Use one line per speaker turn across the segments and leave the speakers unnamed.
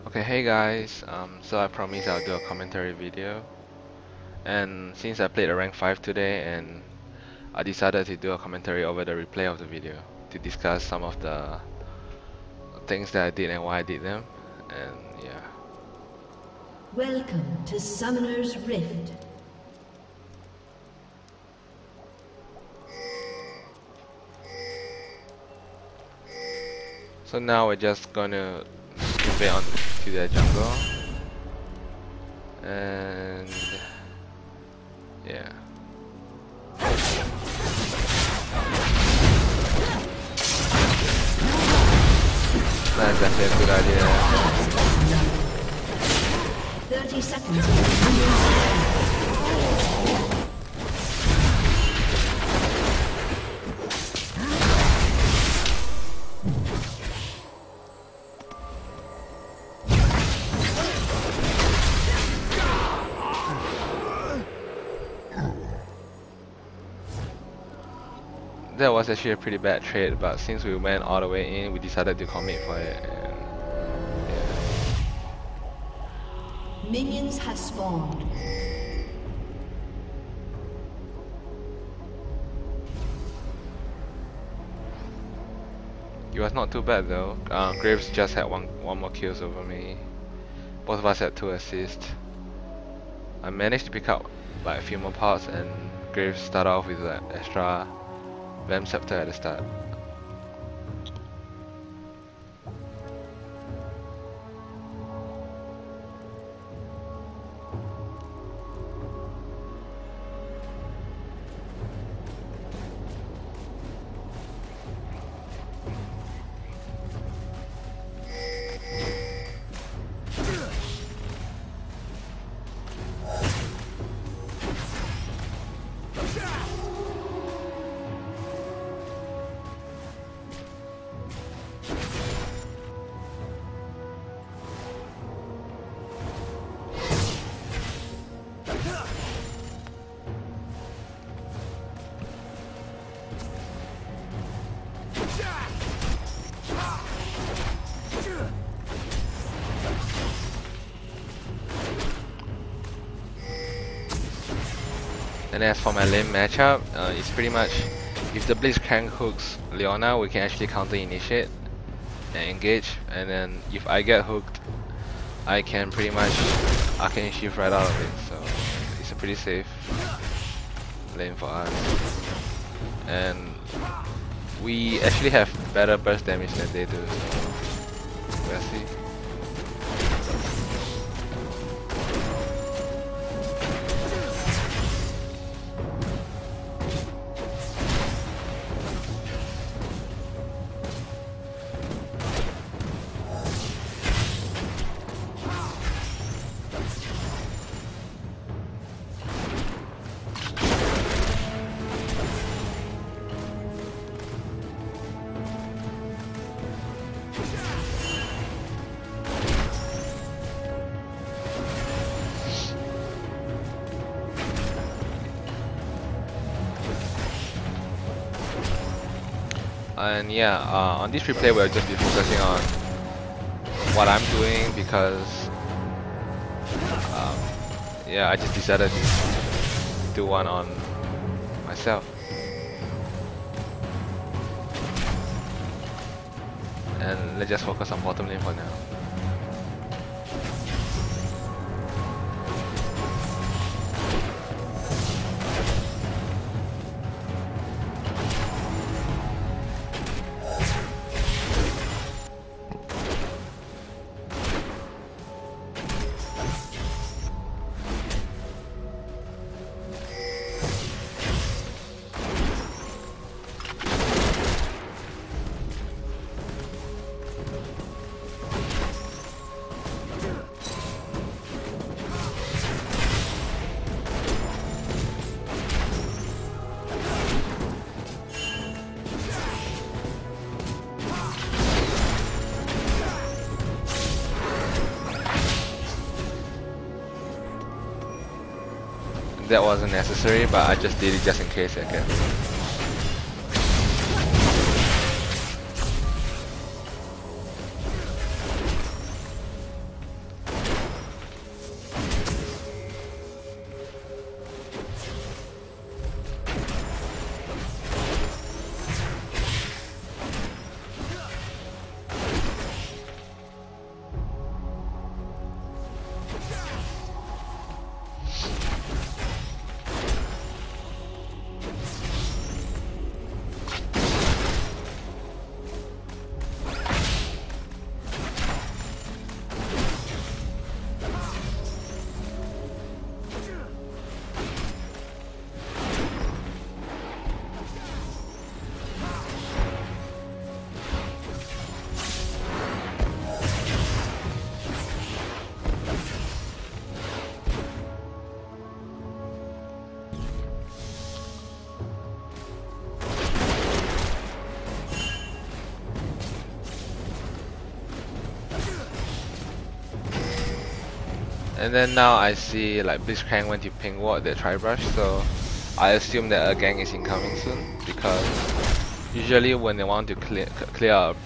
Okay, hey guys, so I promised I'll do a commentary video, and since I played a rank 5 today, and I decided to do a commentary over the replay of the video to discuss some of the things that I did and why I did them, and yeah.
Welcome to Summoner's Rift.
So now we're just gonna skip it on to the jungle, and yeah. That's definitely a good idea.
30 seconds.
That was actually a pretty bad trade, but since we went all the way in, we decided to commit for it, and yeah.
Minions have spawned.
It was not too bad though. Graves just had one more kills over me. Both of us had 2 assists. I managed to pick up like a few more parts, and Graves started off with an extra Vamp Scepter at the start. And as for my lane matchup, it's pretty much if the Blitzcrank hooks Leona, we can actually counter initiate and engage, and then if I get hooked, I can pretty much arcane shift right out of it, so it's a pretty safe lane for us. And we actually have better burst damage than they do, so we'll see. And yeah, on this replay we'll just be focusing on what I'm doing because yeah, I just decided to do one on myself. And let's just focus on bottom lane for now. That wasn't necessary, but I just did it just in case again. And then now I see like Blitzcrank went to ping ward the tri-brush, so I assume that a gang is incoming soon, because usually when they want to clear an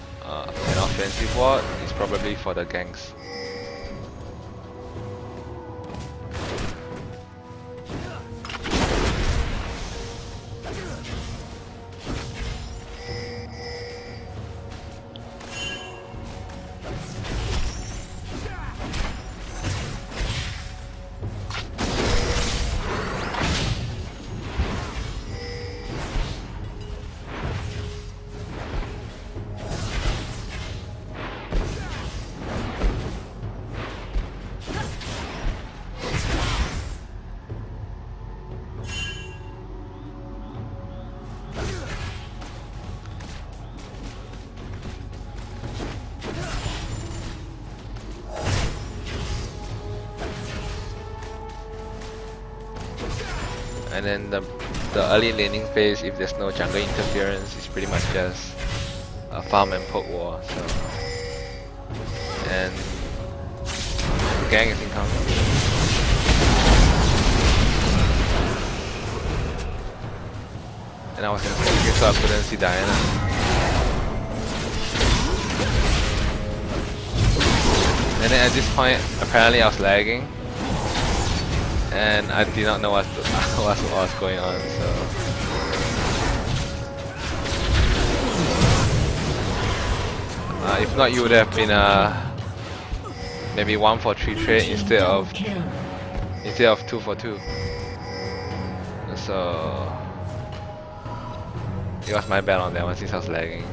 offensive ward, it's probably for the ganks. And then the early laning phase, if there's no jungle interference, it's pretty much just a farm and poke war. So, and the gang is incoming. And I was in secret, so I couldn't see Diana. And then at this point, apparently I was lagging, and I did not know what was going on. So if not, you would have been maybe 1 for 3 trade instead of 2 for 2. So it was my bad on that one since I was lagging.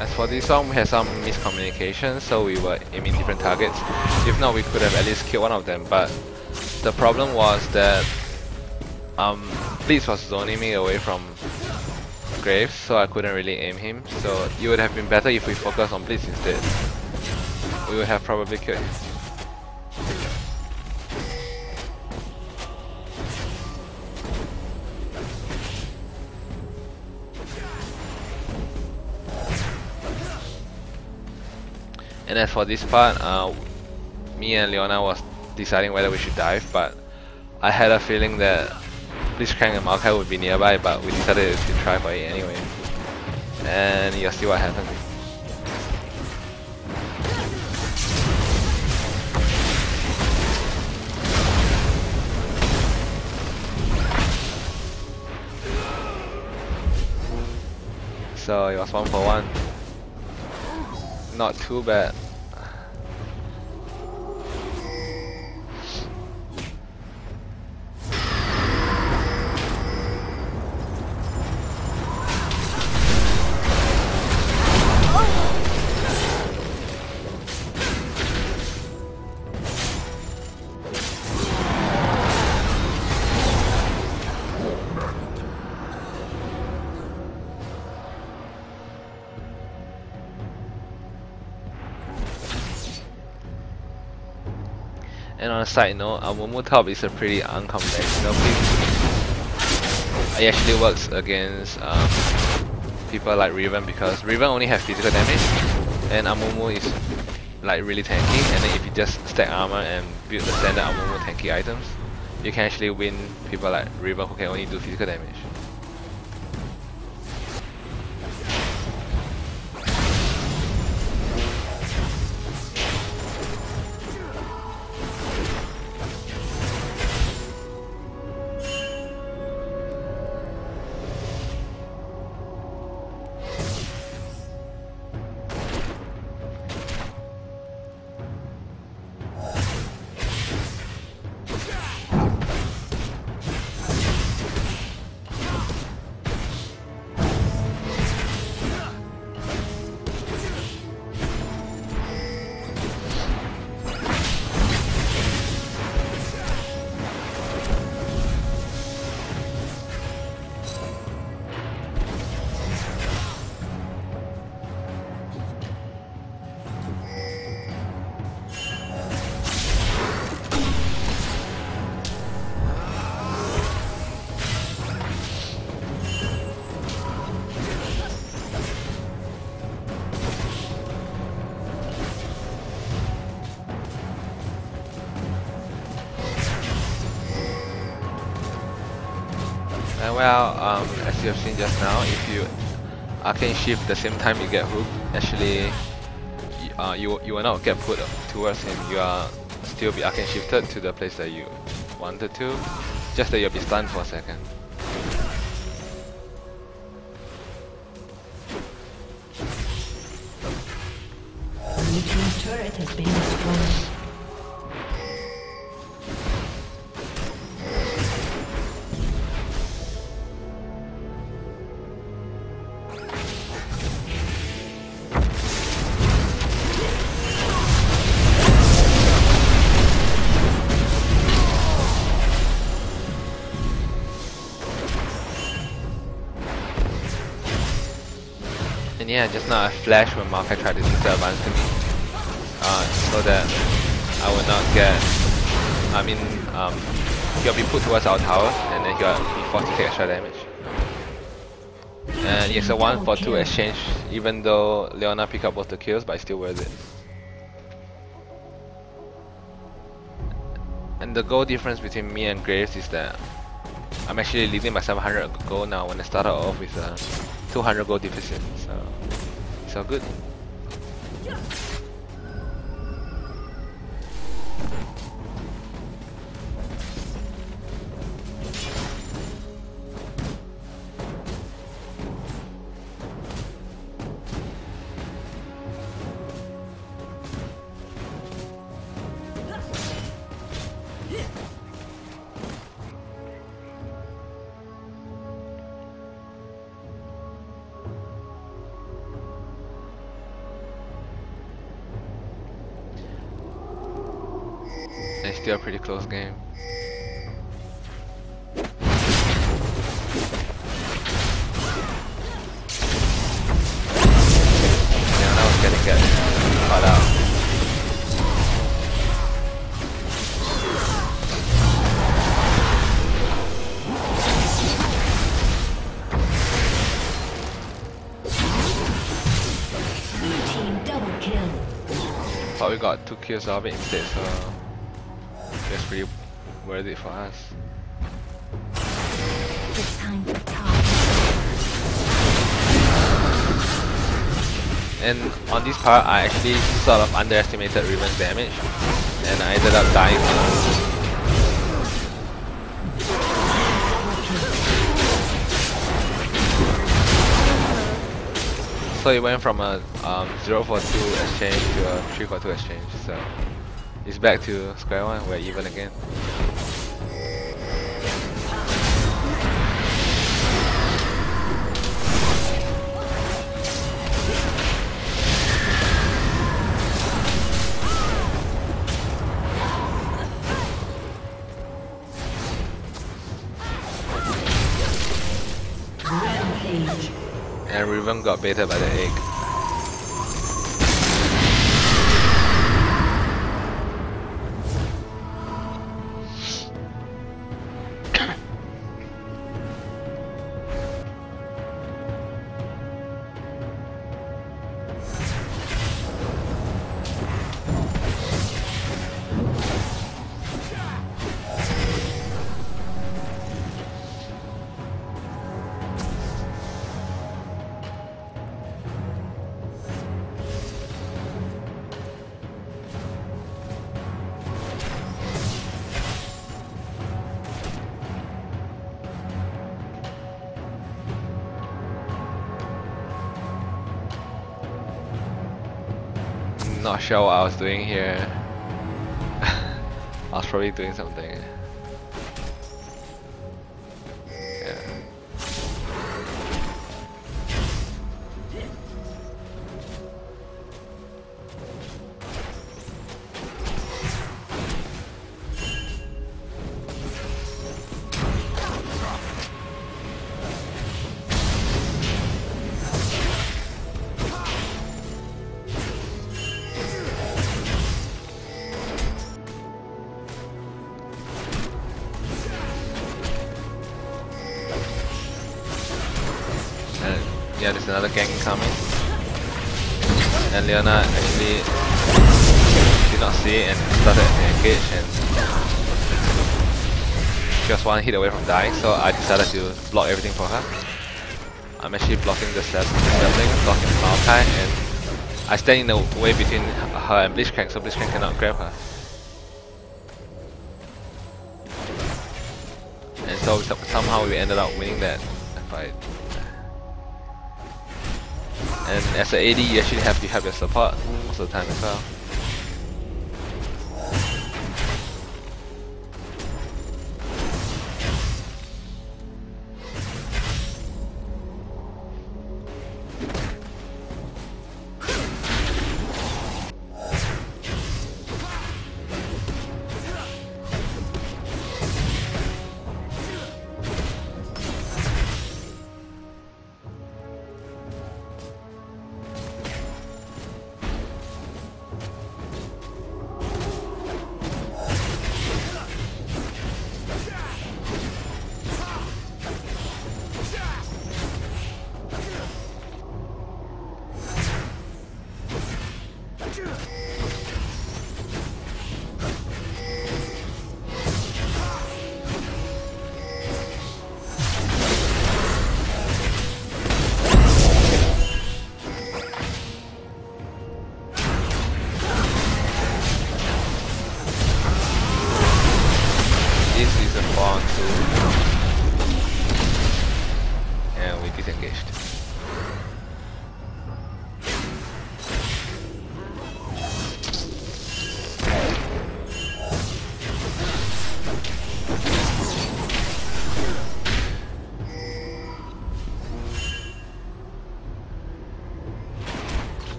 As for this one, we had some miscommunication, so we were aiming different targets. If not, we could have at least killed one of them, but the problem was that Blitz was zoning me away from Graves, so I couldn't really aim him. So it would have been better if we focused on Blitz instead. We would have probably killed him. And as for this part, me and Leona was deciding whether we should dive, but I had a feeling that Blitzcrank and Maokai would be nearby, but we decided to try for it anyway. And you'll see what happened. So it was 1 for 1. Not too bad. And on a side note, Mumu top is a pretty uncommon deck. It actually works against people like Riven, because Riven only have physical damage, and Amumu is like really tanky. And then if you just stack armor and build the standard Amumu tanky items, you can actually win people like Riven who can only do physical damage. And well, as you have seen just now, if you arcane shift the same time you get hooked, actually you will not get put towards him. You are still be arcane shifted to the place that you wanted to, just that you'll be stunned for a second.
Blue team's turret has been destroyed.
And yeah, just now I flashed when Maokai tried to advance to me, so that I would not get. I mean, he'll be put towards our tower, and then he'll be forced to take extra damage. And it's a 1-for-2 exchange, even though Leona picked up both the kills, but it's still worth it. And the goal difference between me and Graves is that I'm actually leading by 700 gold now when I started off with a 200 gold deficit, so it's all good. It's still a pretty close game. Yeah, I was gonna get caught out.
Blue team double kill.
But we got 2 kills of it instead, so it's pretty worth it for us.
It's time to talk.
And on this part, I actually sort of underestimated Riven's damage, and I ended up dying. So it went from a 0-for-2 exchange to a 3-for-2 exchange, so it's back to square one, we're even again.
Rampage.
And Riven got baited by the egg. Not sure what I was doing here. I was probably doing something. Yeah. Yeah, there's another gang coming. And Leona actually did not see it and started to engage, and she was one hit away from dying, so I decided to block everything for her. I'm actually blocking the sapling, blocking the Maokai, and I stand in the way between her and Blitzcrank, so Blitzcrank cannot grab her. And so somehow we ended up winning that fight. And as an AD, you actually have to have your support most of the time as well. And we disengaged.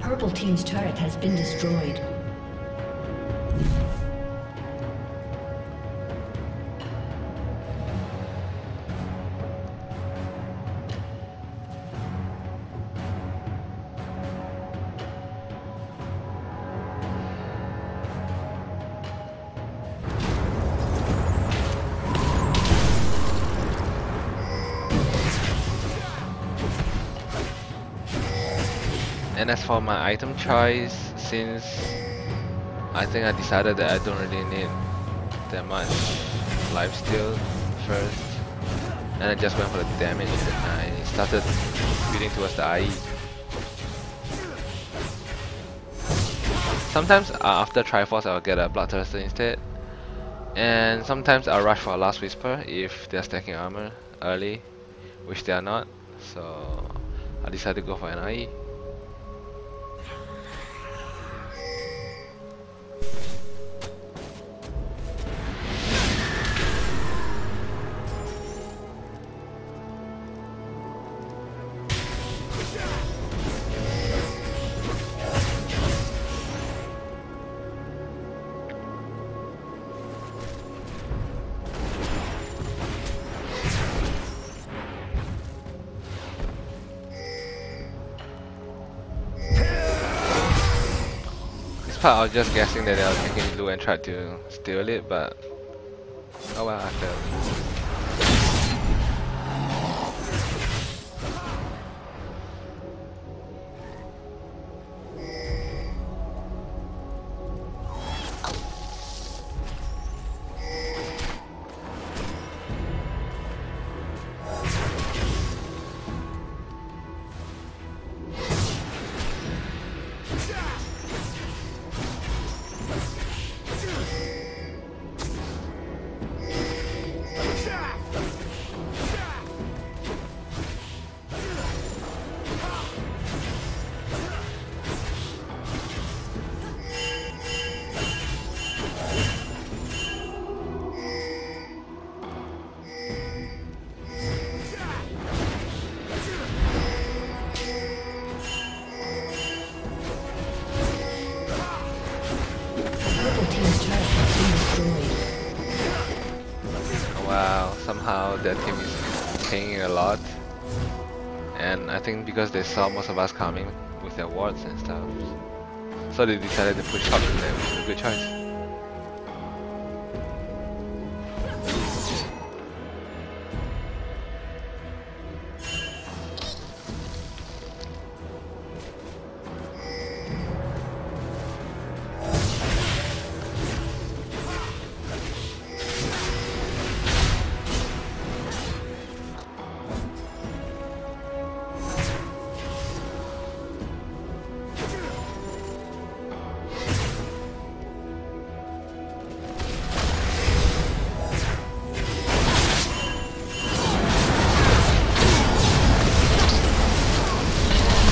Purple team's turret has been destroyed.
And as for my item choice, since I think I decided that I don't really need that much lifesteal first, and I just went for the damage and I started building towards the IE. Sometimes after Triforce I'll get a Bloodthirster instead, and sometimes I'll rush for a Last Whisper if they're stacking armor early, which they are not, so I decided to go for an IE. I was just guessing that they were taking blue and tried to steal it, but oh well, I failed. their team is pinging a lot, and I think because they saw most of us coming with their wards and stuff, so they decided to push top to them, which is a good choice.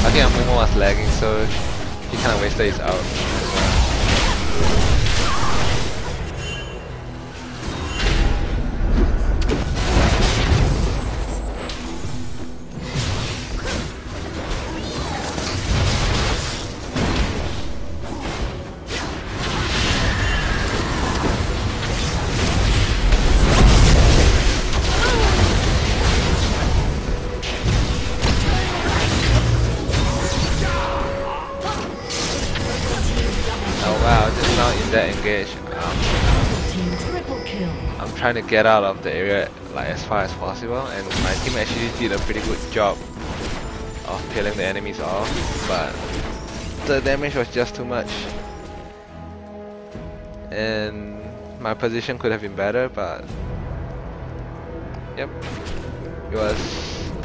I think Amumu was lagging, so he kind of wasted his out. That engage. I'm trying to get out of the area like as far as possible, and my team actually did a pretty good job of peeling the enemies off, but the damage was just too much, and my position could have been better, but yep, it was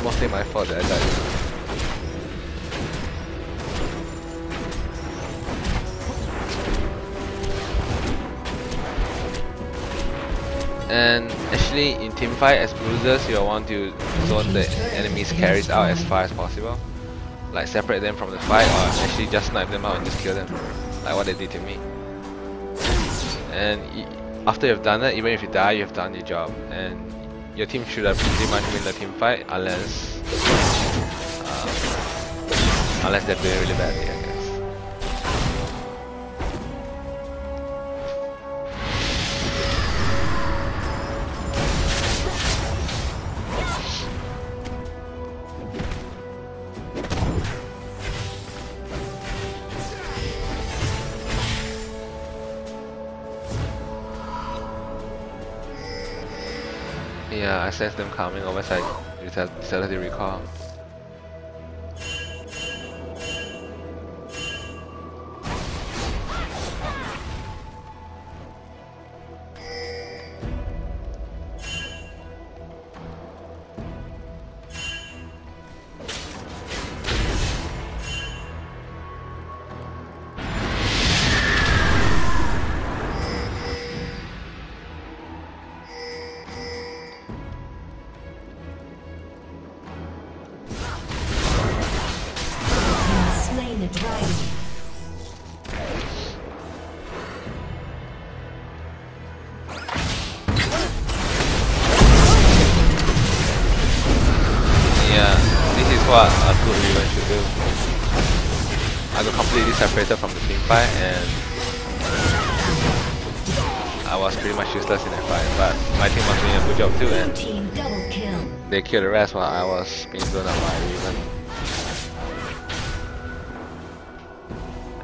mostly my fault that I died. And actually in teamfight as bruisers, you want to zone the enemy's carries out as far as possible. Like separate them from the fight, or actually just snipe them out and just kill them. Like what they did to me. And after you've done that, even if you die, you've done your job. And your team should have pretty much win the teamfight unless they're doing really badly, I guess. Yeah, I sensed them coming over, so I decided to recall. What a good revenge should do. I got completely separated from the team fight, and I was pretty much useless in that fight, but my team was doing a good job too, and they killed the rest while I was being blown up by Riven.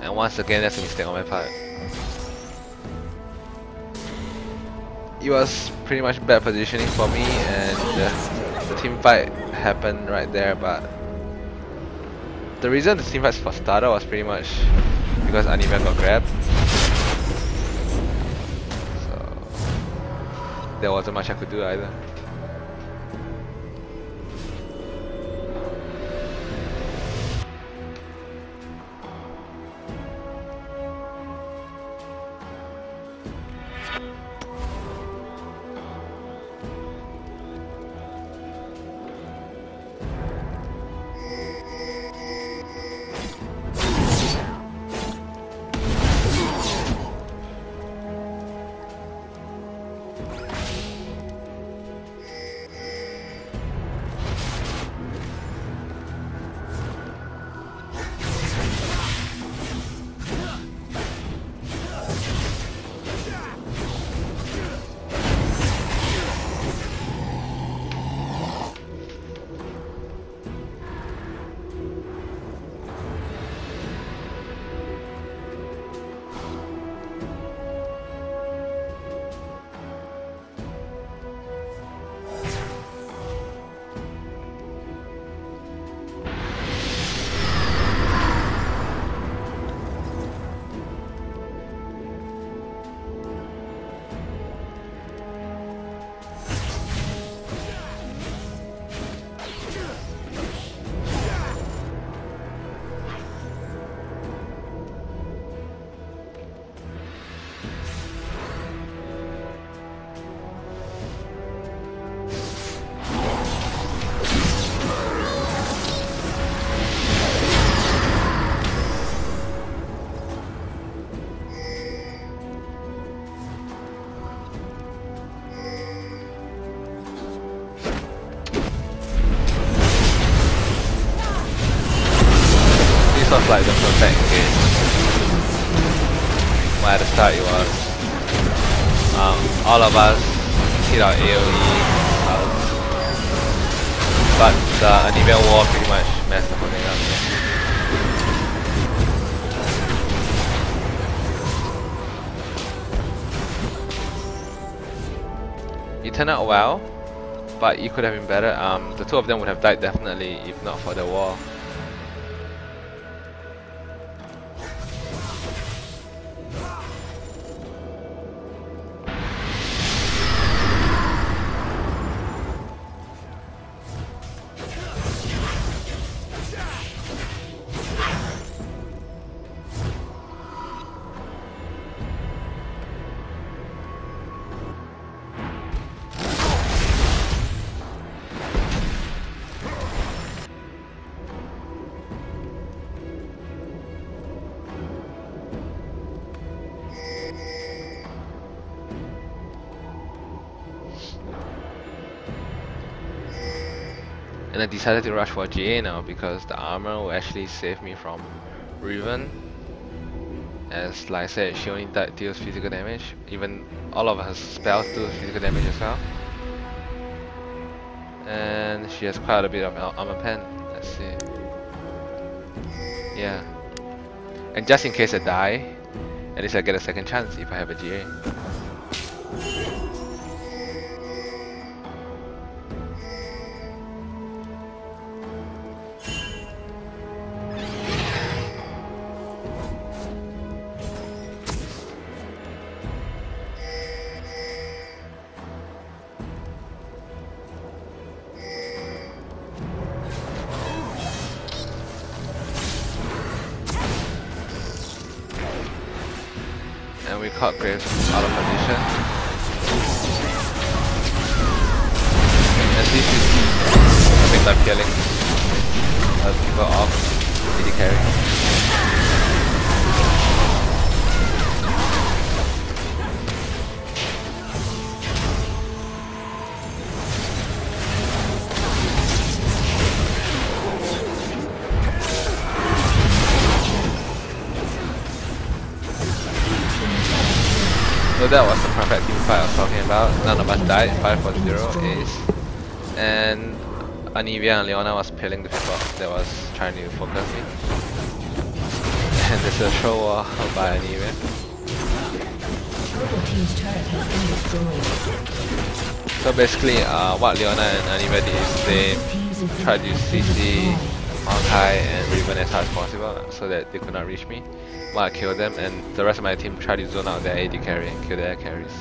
And once again, that's a mistake on my part. It was pretty much bad positioning for me, and the team fight happened right there, but the reason the team fight started was pretty much because Uneven got grabbed. So there wasn't much I could do either. was like the perfect engage. Well, at the start it was all of us hit our AoE house, but the Anivia wall pretty much messed the whole thing up. It turned out well, but it could have been better. The two of them would have died definitely if not for the wall. And I decided to rush for GA now because the armor will actually save me from Riven. As like I said, she only deals physical damage. Even all of her spells do physical damage as well. And she has quite a bit of armor pen. Let's see. Yeah. And just in case I die, at least I get a second chance if I have a GA. And we caught Graves out of position. And this is something like killing people off AD carry. So that was the perfect team fight I was talking about. None of us died, 5-0 ace. And Anivia and Leona was peeling the people that was trying to focus me. And there's a throw wall by Anivia. So basically what Leona and Anivia did is they tried to CC Maokai and Riven as hard as possible so that they could not reach me. While I killed them, and the rest of my team tried to zone out their AD carry and kill their carries.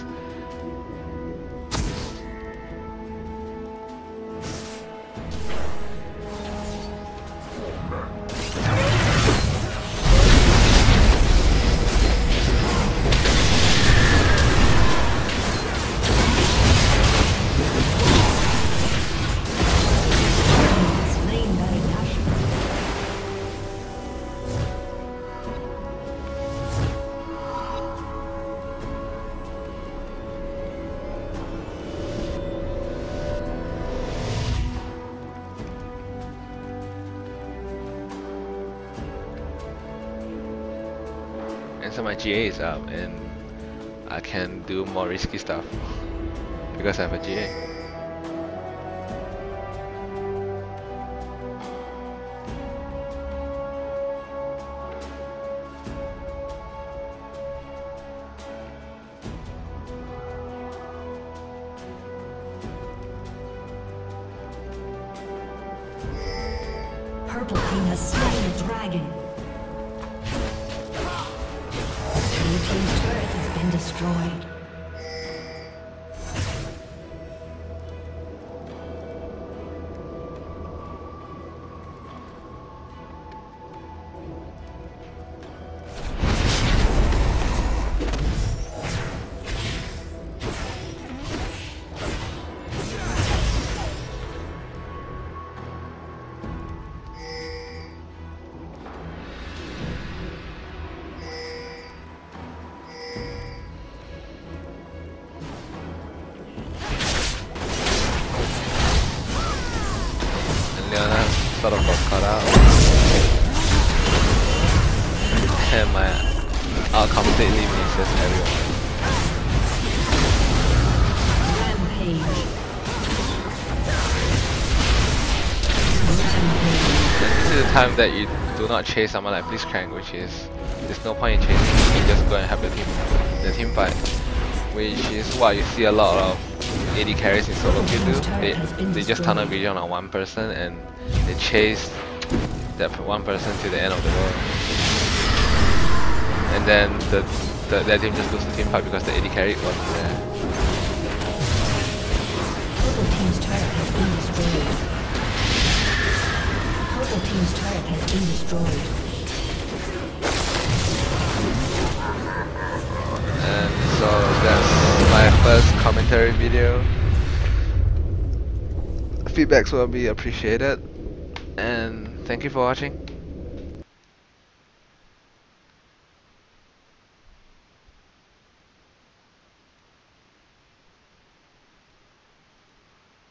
And so my GA is up and I can do more risky stuff because I have a GA.
Purple team has slain the dragon. Blue team's turret has been destroyed.
Sort of got cut out. and my art completely misses everyone.
Rampage.
And this is the time that you do not chase someone like Blitzcrank, which is there's no point in chasing. You just go and have the team fight, which is what you see a lot of AD carries in solo queue do. They just tunnel vision on one person and they chase that one person to the end of the world, and then their team just loses the team fight because the AD carry wasn't there.
Purple team's turret has been destroyed. Purple team's turret has been destroyed.
And so that's my first commentary video. Feedbacks will be appreciated, and thank you for watching.